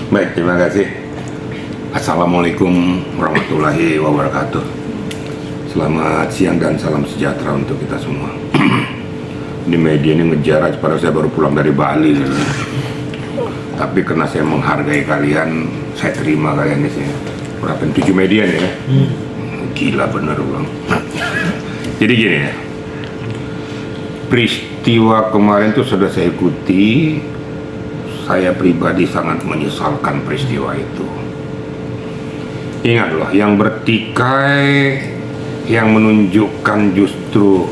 Baik, terima kasih. Assalamualaikum warahmatullahi wabarakatuh. Selamat siang dan salam sejahtera untuk kita semua. Di media ini ngejar aja, padahal saya baru pulang dari Bali. Tapi karena saya menghargai kalian, saya terima kalian di sini. Berapa 7 media nih ya? Gila bener bang. Jadi gini ya, peristiwa kemarin tuh sudah saya ikuti. Saya pribadi sangat menyesalkan peristiwa itu. Ingat loh, yang bertikai, yang menunjukkan justru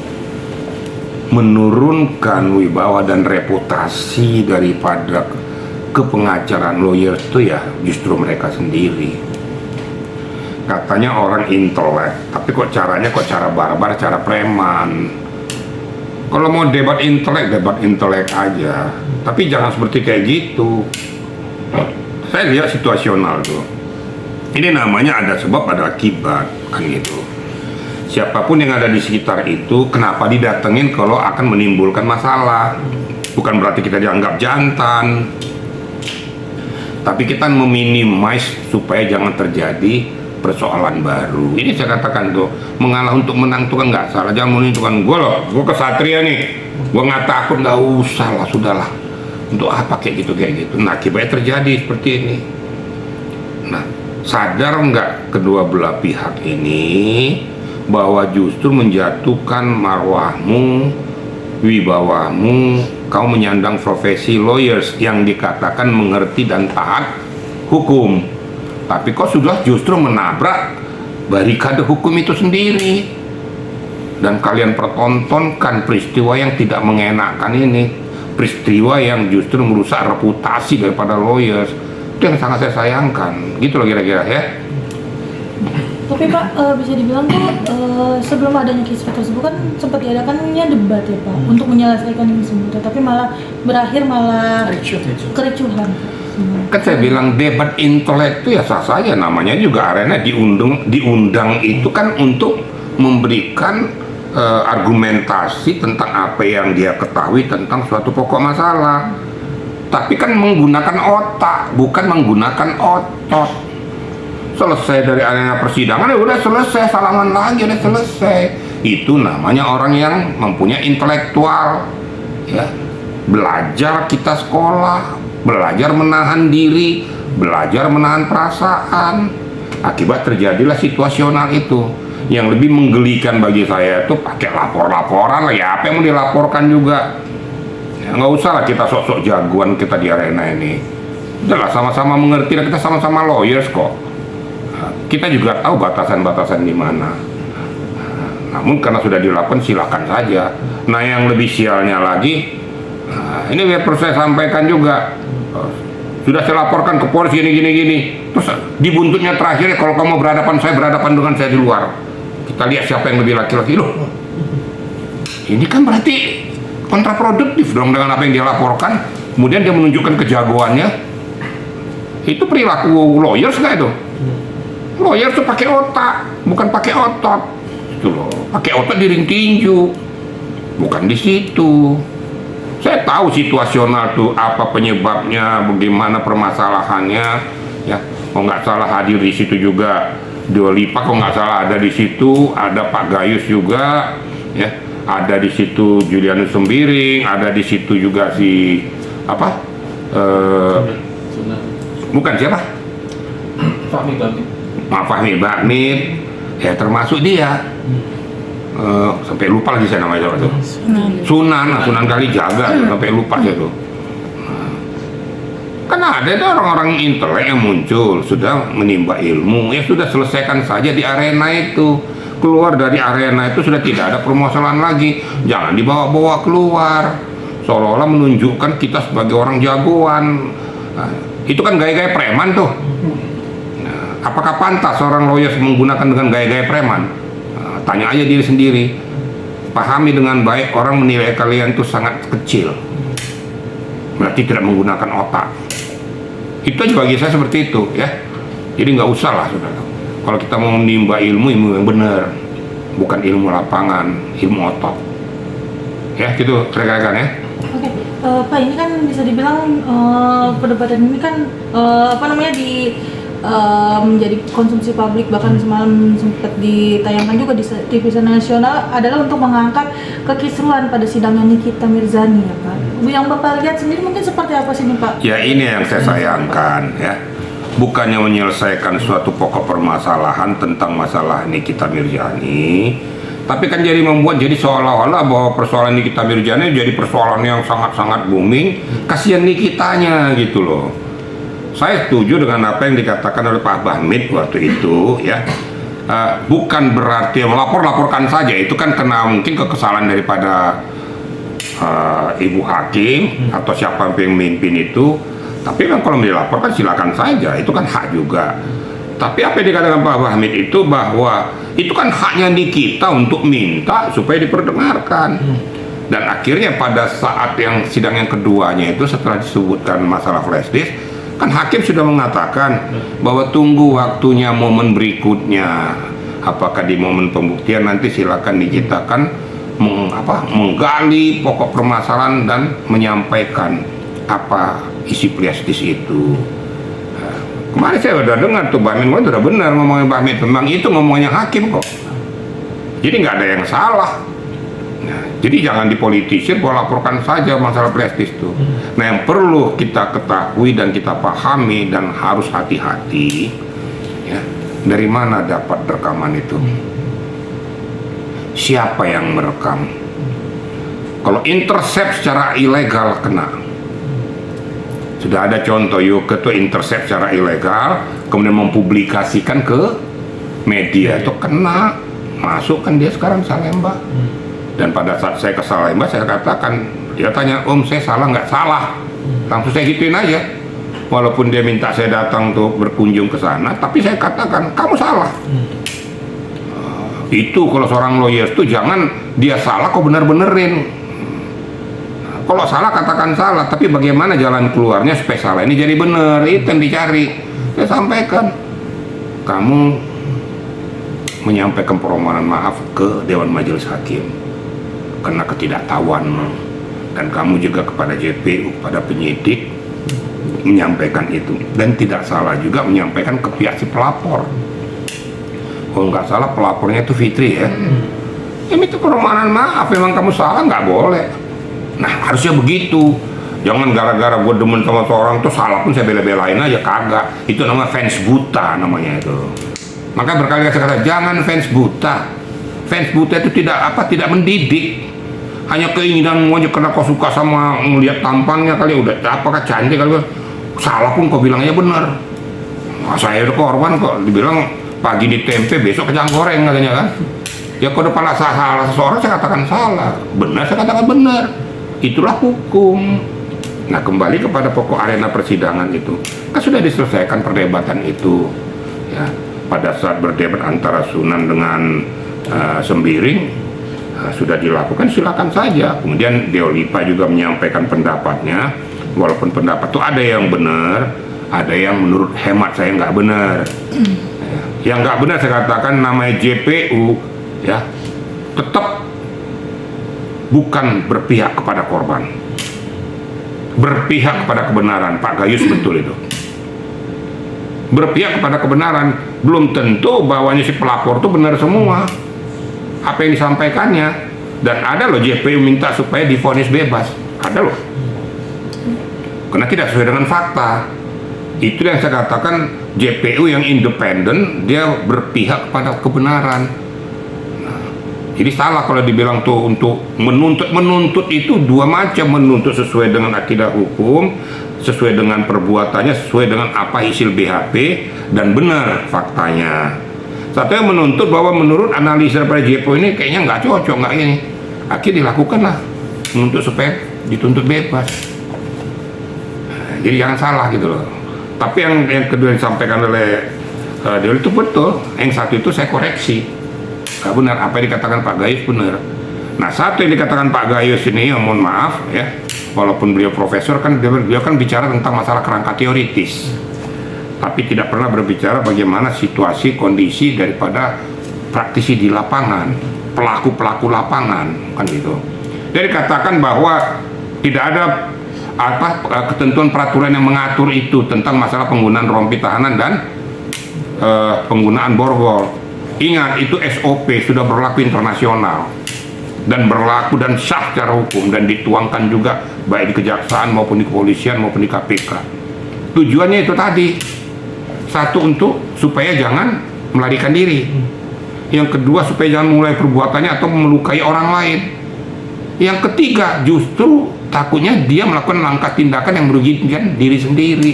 menurunkan wibawa dan reputasi daripada kepengacaraan lawyer itu ya justru mereka sendiri. Katanya orang intelek, tapi kok caranya cara barbar, cara preman. Kalau mau debat intelek aja, tapi jangan seperti kayak gitu. Saya lihat situasional tuh. Ini namanya ada sebab ada akibat kan gitu. Siapapun yang ada di sekitar itu, kenapa didatengin kalau akan menimbulkan masalah? Bukan berarti kita dianggap jantan, tapi kita meminimize supaya jangan terjadi persoalan baru. Ini saya katakan tuh, mengalah untuk menang tuh kan nggak salah. Jangan menentukan gue loh, gue kesatria nih, gue nggak takut, nggak usah lah, sudahlah. Untuk apa kayak gitu. Nah, akibatnya terjadi seperti ini. Nah, sadar nggak kedua belah pihak ini bahwa justru menjatuhkan marwahmu, wibawamu, kau menyandang profesi lawyers yang dikatakan mengerti dan taat hukum. Tapi kok sudah justru menabrak barikade hukum itu sendiri. Dan kalian pertontonkan peristiwa yang tidak mengenakan ini, peristiwa yang justru merusak reputasi daripada lawyers. Itu yang sangat saya sayangkan. Gitu loh kira-kira ya. Tapi Pak, bisa dibilang tuh sebelum adanya kisah tersebut kan sempat diadakannya debat ya Pak untuk menyelesaikan ini semua, tapi malah berakhir kericuhan. Kan saya bilang debat intelek itu ya sah saja, namanya juga arena diundang itu kan untuk memberikan argumentasi tentang apa yang dia ketahui tentang suatu pokok masalah. Tapi kan menggunakan otak, bukan menggunakan otot. Selesai dari arena persidangan ya udah selesai, salaman lagi udah selesai. Itu namanya orang yang mempunyai intelektual ya. Belajar kita sekolah, belajar menahan diri, belajar menahan perasaan. Akibat terjadilah situasional itu. Yang lebih menggelikan bagi saya itu pakai laporan lah ya, apa yang mau dilaporkan juga ya, nggak usah lah kita sok-sok jagoan kita di arena ini. Udahlah sama-sama mengerti dan kita sama-sama lawyers kok. Kita juga tahu batasan-batasan di mana. Namun karena sudah dilakukan silakan saja. Nah yang lebih sialnya lagi, ini biar perlu saya sampaikan juga. Sudah saya laporkan ke polisi gini. Terus dibuntutnya terakhir kalau kamu berhadapan dengan saya di luar. Kita lihat siapa yang lebih laki-laki. Loh, ini kan berarti kontraproduktif dong dengan apa yang dia laporkan. Kemudian dia menunjukkan kejagoannya. Itu perilaku lawyers nggak itu? Lawyer tuh pakai otak, bukan pakai otot. Itu loh, pakai otot di ring tinju, bukan di situ. Saya tahu situasional tuh apa penyebabnya, bagaimana permasalahannya. Ya, kalau nggak salah hadir di situ juga Dua Lipa, kalau nggak salah ada di situ, ada Pak Gayus juga, ya, ada di situ Julianus Sembiring, ada di situ juga si apa? Bukan siapa? Fahmi Bakmit, ya termasuk dia. Sampai lupa lagi saya namanya itu. Sunan Kalijaga, sampai lupa saya tuh. Karena ada orang-orang intelek yang muncul, sudah menimba ilmu, ya sudah selesaikan saja di arena itu. Keluar dari arena itu sudah tidak ada permasalahan lagi. Jangan dibawa-bawa keluar, seolah-olah menunjukkan kita sebagai orang jagoan. Nah, itu kan gaya-gaya preman tuh. Apakah pantas seorang lawyer menggunakan dengan gaya-gaya preman? Nah, tanya aja diri sendiri. Pahami dengan baik, orang menilai kalian itu sangat kecil. Berarti tidak menggunakan otak. Itu aja bagi saya seperti itu ya. Jadi nggak usah lah saudara. Kalau kita mau menimba ilmu yang benar, bukan ilmu lapangan, ilmu otot. Ya gitu rekan-rekan ya. Oke. Pak, ini kan bisa dibilang perdebatan ini kan menjadi konsumsi publik, bahkan semalam sempat ditayangkan juga di TV nasional adalah untuk mengangkat kekisruan pada sidangnya Nikita Mirzani ya Pak. Yang Bapak lihat sendiri mungkin seperti apa sih nih Pak? Ya ini yang saya sayangkan ya. Bukannya menyelesaikan suatu pokok permasalahan tentang masalah Nikita Mirzani, tapi kan jadi membuat jadi seolah-olah bahwa persoalan Nikita Mirzani jadi persoalan yang sangat-sangat booming. Kasihan Nikitanya gitu loh. Saya setuju dengan apa yang dikatakan oleh Pak Bahmid waktu itu ya. Bukan berarti laporkan saja, itu kan kena mungkin kesalahan daripada ibu hakim atau siapa yang memimpin itu. Tapi kan kalau dilaporkan silakan saja, itu kan hak juga. Tapi apa yang dikatakan Pak Bahmid itu bahwa itu kan haknya Nikita untuk minta supaya diperdengarkan. Dan akhirnya pada saat yang sidang yang keduanya itu setelah disebutkan masalah flash disk, kan hakim sudah mengatakan bahwa tunggu waktunya momen berikutnya. Apakah di momen pembuktian nanti silakan diceritakan menggali pokok permasalahan dan menyampaikan apa isi flash disk itu. Kemarin saya udah dengar tuh Bahmid udah benar ngomongin Bahmid, memang itu ngomongnya hakim kok. Jadi nggak ada yang salah. Nah, jadi jangan dipolitisir, bahwa laporkan saja masalah flash disk itu. Nah, yang perlu kita ketahui dan kita pahami dan harus hati-hati, ya, dari mana dapat rekaman itu? Siapa yang merekam? Kalau intercept secara ilegal kena. Sudah ada contoh yuk itu intercept secara ilegal, kemudian mempublikasikan ke media itu kena, masuk kan dia sekarang Salemba. Dan pada saat saya ke Salemba, saya katakan, dia tanya, Om saya salah nggak? Salah. Langsung saya gituin aja. Walaupun dia minta saya datang untuk berkunjung ke sana, tapi saya katakan, kamu salah. Itu kalau seorang lawyer itu jangan dia salah kok bener-benerin. Kalau salah katakan salah, tapi bagaimana jalan keluarnya supaya salah ini jadi bener, itu yang dicari. Saya sampaikan, kamu menyampaikan permohonan maaf ke Dewan Majelis Hakim karena ketidaktahuanmu, dan kamu juga kepada JPU, kepada penyidik menyampaikan itu, dan tidak salah juga menyampaikan ke pihak si pelapor. Kalau nggak salah pelapornya itu Fitri ya. Ini itu permohonan maaf, memang kamu salah nggak boleh. Nah harusnya begitu. Jangan gara-gara gue demen sama seorang tuh salah pun saya bela-belain aja, kagak. Itu namanya fans buta namanya itu. Maka berkali-kali saya kata jangan fans buta. Fans buta itu tidak mendidik. Hanya keinginan aja karena kau suka sama melihat tampangnya kali, udah apakah cantik kali, salah pun kau bilangnya benar. Nah, saya udah korban kok, dibilang pagi di tempe besok kacang goreng katanya kan. Ya kalau depan salah seseorang saya katakan salah, benar saya katakan benar. Itulah hukum. Nah kembali kepada pokok arena persidangan itu, kan sudah diselesaikan perdebatan itu ya. Pada saat berdebat antara Sunan dengan Sembiring sudah dilakukan, silakan saja. Kemudian Deolipa juga menyampaikan pendapatnya, walaupun pendapat itu ada yang benar, ada yang menurut hemat saya nggak benar. Yang nggak benar saya katakan namanya JPU ya, tetap bukan berpihak kepada korban, berpihak kepada kebenaran. Pak Gayus betul itu, berpihak kepada kebenaran. Belum tentu bahwanya si pelapor itu benar semua apa yang disampaikannya. Dan ada loh JPU minta supaya divonis bebas, ada loh, karena tidak sesuai dengan fakta. Itu yang saya katakan, JPU yang independen, dia berpihak kepada kebenaran. Nah, jadi salah kalau dibilang tuh untuk menuntut itu dua macam, menuntut sesuai dengan akidah hukum, sesuai dengan perbuatannya, sesuai dengan apa hasil BHP dan benar faktanya. Satu yang menuntut bahwa menurut analisa daripada JPU ini kayaknya nggak cocok, nggak ini, akhirnya dilakukanlah menuntut supaya dituntut bebas. Nah, jadi jangan salah gitu loh. Tapi yang kedua disampaikan oleh Dewi itu betul. Yang satu itu saya koreksi, nggak benar apa yang dikatakan Pak Gayus benar. Nah satu yang dikatakan Pak Gayus ini, mohon maaf ya, walaupun beliau profesor kan beliau kan bicara tentang masalah kerangka teoritis, tapi tidak pernah berbicara bagaimana situasi kondisi daripada praktisi di lapangan, pelaku lapangan kan gitu. Jadi katakan bahwa tidak ada ketentuan peraturan yang mengatur itu tentang masalah penggunaan rompi tahanan dan penggunaan borgol. Ingat, itu SOP sudah berlaku internasional dan berlaku dan sah secara hukum dan dituangkan juga baik di kejaksaan maupun di kepolisian maupun di KPK. Tujuannya itu tadi, satu untuk supaya jangan melarikan diri, yang kedua supaya jangan mulai perbuatannya atau melukai orang lain, yang ketiga justru takutnya dia melakukan langkah tindakan yang merugikan diri sendiri.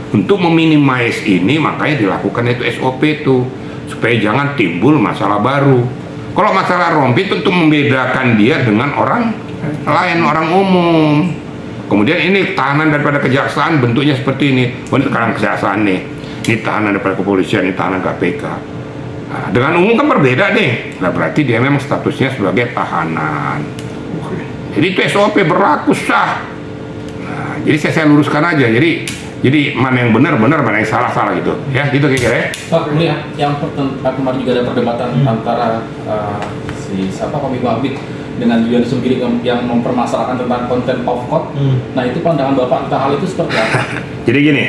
Untuk meminimais ini makanya dilakukan itu SOP itu supaya jangan timbul masalah baru. Kalau masalah rompi itu untuk membedakan dia dengan orang lain, orang umum. Kemudian ini tahanan daripada kejaksaan bentuknya seperti ini. Untuk sekarang kejaksaan nih, ini tahanan daripada kepolisian, ini tahanan KPK. Nah, dengan umum kan berbeda deh. Nah, berarti dia memang statusnya sebagai tahanan. Jadi itu SOP berlaku sah. Nah, jadi saya luruskan aja. Jadi mana yang benar, mana yang salah gitu. Ya, gitu kira-kira ya. Pak, yang kemarin juga ada perdebatan antara Komisi Wabit dengan Julian sendiri yang mempermasalahkan tentang content of court. Nah, itu pandangan Bapak tentang hal itu seperti apa? Jadi gini,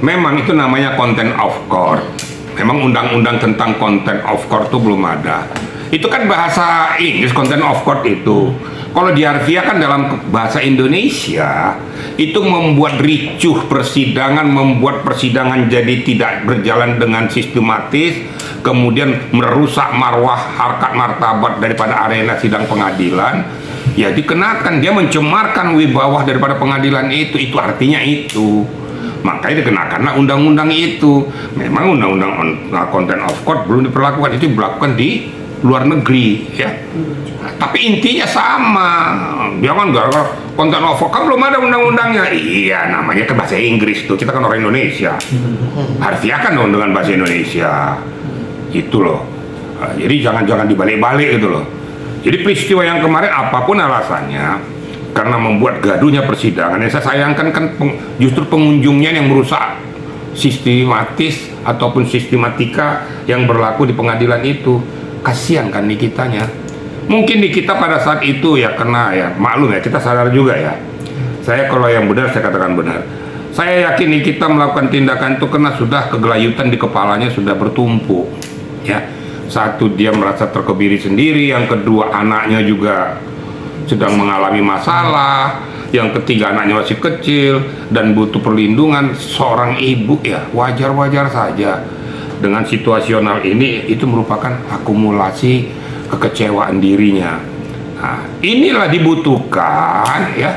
memang itu namanya content of court. Memang undang-undang tentang content of court itu belum ada. Itu kan bahasa Inggris, content of court itu. Kalau diartikan dalam bahasa Indonesia, itu membuat ricuh persidangan, membuat persidangan jadi tidak berjalan dengan sistematis, kemudian merusak marwah, harkat martabat daripada arena sidang pengadilan. Ya dikenakan, dia mencemarkan wibawa daripada pengadilan itu artinya itu. Makanya dikenakanlah undang-undang itu. Memang undang-undang content of court belum diperlakukan, itu diberlakukan di luar negeri ya. Tapi intinya sama. Jangan gara-gara konten of court kan belum ada undang-undangnya. Iya, namanya ke bahasa Inggris tuh. Kita kan orang Indonesia. Harfiahkan dong dengan bahasa Indonesia. Itu loh. Jadi jangan dibalik-balik gitu loh. Jadi peristiwa yang kemarin apapun alasannya, karena membuat gaduhnya persidangan, yang saya sayangkan kan justru pengunjungnya yang merusak sistematis ataupun sistematika yang berlaku di pengadilan itu. Kasihan kan di kitanya. Mungkin di kita pada saat itu ya kena ya, maklum ya, kita sadar juga ya. Saya kalau yang benar saya katakan benar. Saya yakin di kita melakukan tindakan itu karena sudah kegelayutan di kepalanya sudah bertumpuk. Ya, satu dia merasa terkebiri sendiri, yang kedua anaknya juga sedang mengalami masalah, yang ketiga anaknya masih kecil dan butuh perlindungan seorang ibu ya, wajar-wajar saja. Dengan situasional ini itu merupakan akumulasi kekecewaan dirinya. Nah, inilah dibutuhkan ya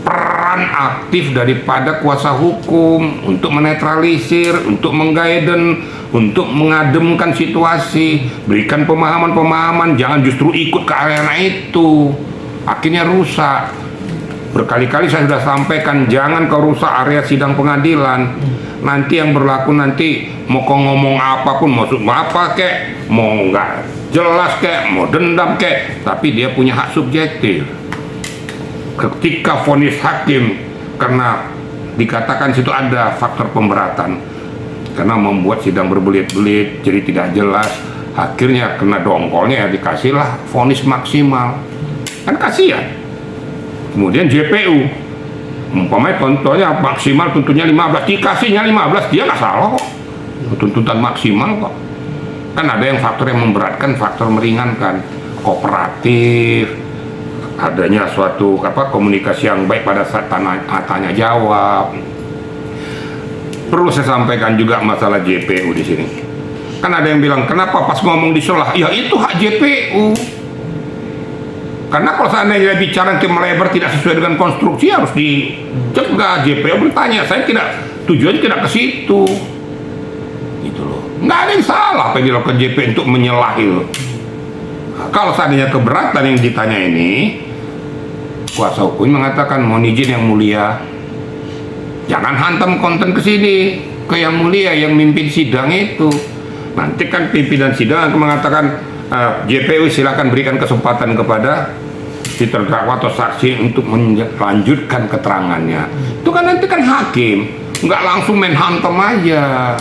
peran aktif daripada kuasa hukum untuk menetralisir, untuk menggaiden, untuk mengademkan situasi, berikan pemahaman-pemahaman, jangan justru ikut ke arena itu, akhirnya rusak. Berkali-kali saya sudah sampaikan, jangan kau rusak area sidang pengadilan. Nanti yang berlaku nanti mau kau ngomong apapun, maksud apa kek, mau nggak jelas kek, mau dendam kek, tapi dia punya hak subjektif. Ketika vonis hakim karena dikatakan situ ada faktor pemberatan, karena membuat sidang berbelit-belit jadi tidak jelas, akhirnya kena dongkolnya ya dikasihlah vonis maksimal, kan kasihan. Kemudian JPU umpamanya contohnya maksimal tuntutnya 15, dikasihnya 15, dia nggak salah kok, tuntutan maksimal kok. Kan ada yang faktor yang memberatkan, faktor meringankan, kooperatif, adanya suatu komunikasi yang baik pada saat tanya jawab. Perlu saya sampaikan juga masalah JPU di sini. Kan ada yang bilang kenapa pas ngomong diselah, ya itu hak JPU. Karena kalau seandainya bicara nanti melebar tidak sesuai dengan konstruksi, harus dicegah. JPU bertanya, saya tidak, tujuannya tidak ke situ. Gitu loh. Nggak ada yang salah apa yang dilakukan JPU untuk menyelah itu. Nah, kalau seandainya keberatan yang ditanya ini, kuasa hukum mengatakan, mohon izin yang mulia, jangan hantam konten ke sini, ke yang mulia yang mimpin sidang itu. Nanti kan pimpinan sidang akan mengatakan, JPU silakan berikan kesempatan kepada si terdakwa atau saksi untuk melanjutkan keterangannya. Itu kan nanti kan hakim, nggak langsung main hantam aja.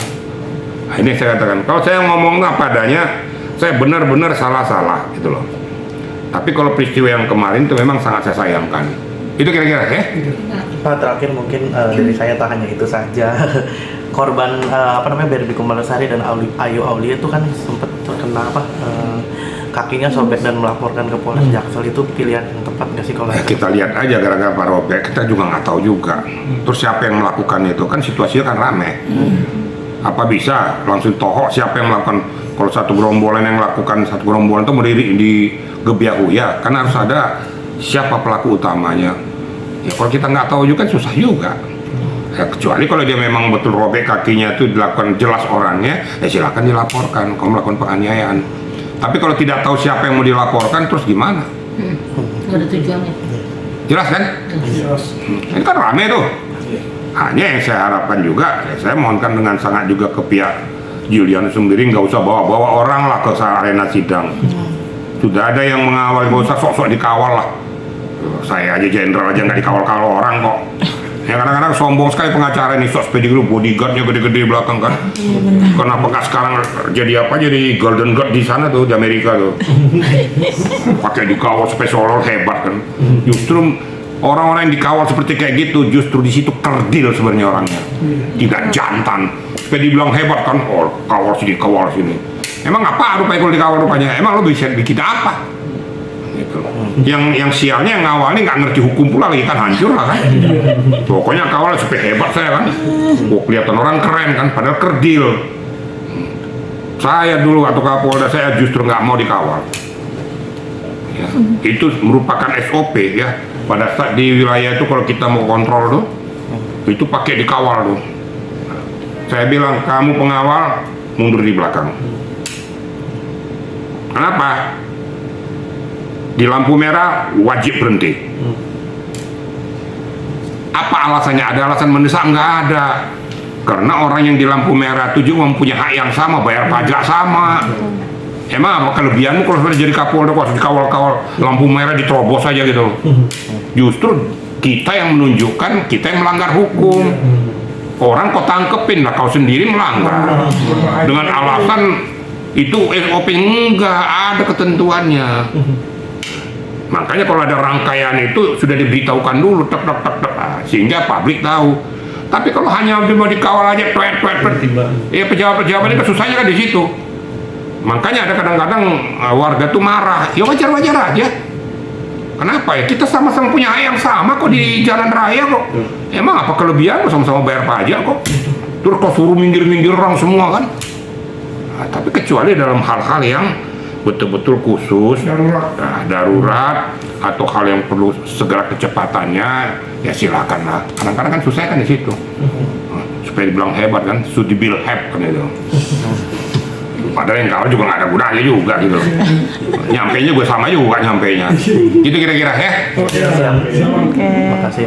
Nah, ini saya katakan, kalau saya ngomong apa adanya, saya benar-benar salah-salah gitu loh. Tapi kalau peristiwa yang kemarin itu memang sangat saya sayangkan. Itu kira-kira ya. Pak, terakhir mungkin dari saya tak hanya itu saja. Korban Berbi Kumalasari dan Ayu Aulia itu kan sempat terkena kakinya sobek dan melaporkan ke Polres Jaksel. Itu pilihan yang tepat nggak sih kalau Kita lihat aja gara-gara Pak robek, kita juga nggak tahu juga. Terus siapa yang melakukan itu, kan situasinya kan rame. Apa bisa langsung tohok siapa yang melakukan? Kalau satu gerombolan yang melakukan, satu gerombolan itu berdiri di Gebiahuya, kan harus ada siapa pelaku utamanya. Ya kalau kita nggak tahu juga kan susah juga. Ya, kecuali kalau dia memang betul robek kakinya itu dilakukan jelas orangnya, ya silakan dilaporkan kalau melakukan penganiayaan. Tapi kalau tidak tahu siapa yang mau dilaporkan, terus gimana? Nggak ada tujuannya. Jelas kan? Ini kan rame tuh. Hanya yang saya harapkan juga, ya saya mohonkan dengan sangat juga ke pihak Julianus sendiri, nggak usah bawa-bawa orang lah ke arena sidang. Sudah ada yang mengawal, nggak usah sok-sok dikawal lah. Saya aja jenderal aja nggak dikawal-kawal orang kok. Ya kadang-kadang sombong sekali pengacara ini, sok sepedi dulu, bodyguardnya gede-gede belakang kan. Kenapa nggak sekarang jadi apa, jadi golden guard di sana tuh, di Amerika tuh. Pakai dikawal spesial hebat kan. Justru orang-orang yang dikawal seperti kayak gitu, justru di situ kerdil sebenarnya orangnya. Tidak jantan. Supaya dibilang hebat kan, oh kawal sini. Emang apa rupanya kalau dikawal rupanya? Emang lo bisa bikin apa? Gitu. Yang sialnya yang ngawalnya nggak ngerti hukum pula lagi kan, hancur lah kan. Pokoknya kawal supaya hebat saya kan. Oh, kelihatan orang keren kan, padahal kerdil. Saya dulu atau Kapolda saya justru nggak mau dikawal. Ya, itu merupakan SOP ya. Pada saat di wilayah itu kalau kita mau kontrol tuh, itu pakai dikawal tuh. Saya bilang kamu pengawal mundur di belakang. Kenapa? Di lampu merah wajib berhenti. Apa alasannya? Ada alasan mendesak? Nggak ada. Karena orang yang di lampu merah itu juga mempunyai hak yang sama, bayar pajak sama. Emang apa kelebihanmu kalau sudah jadi Kapolda kok dikawal-kawal lampu merah diterobos aja gitu? Justru kita yang menunjukkan kita yang melanggar hukum. Orang kok tangkepin lah, kau sendiri melanggar dengan alasan itu SOP. Enggak ada ketentuannya. Makanya kalau ada rangkaian itu sudah diberitahukan dulu, sehingga publik tahu. Tapi kalau hanya mau dikawal aja, ya pejabat-pejabat itu susahnya kan di situ. Makanya ada kadang-kadang warga tuh marah. Ya wajar-wajar aja. Kenapa ya? Kita sama-sama punya hak yang sama kok di jalan raya kok. Emang apa kelebihan sama-sama bayar pajak kok. Terus kok suruh minggir-minggir orang semua kan? Nah, tapi kecuali dalam hal-hal yang betul-betul khusus, darurat atau hal yang perlu segera kecepatannya, ya silakan lah. Kadang-kadang kan susah kan di situ. Supaya dibilang hebat kan, should be have kan itu. Padahal yang kawal juga nggak ada gunanya juga gitu. Nyampainya gue sama juga nyampainya. Gitu kira-kira ya. Oke. Terima kasih.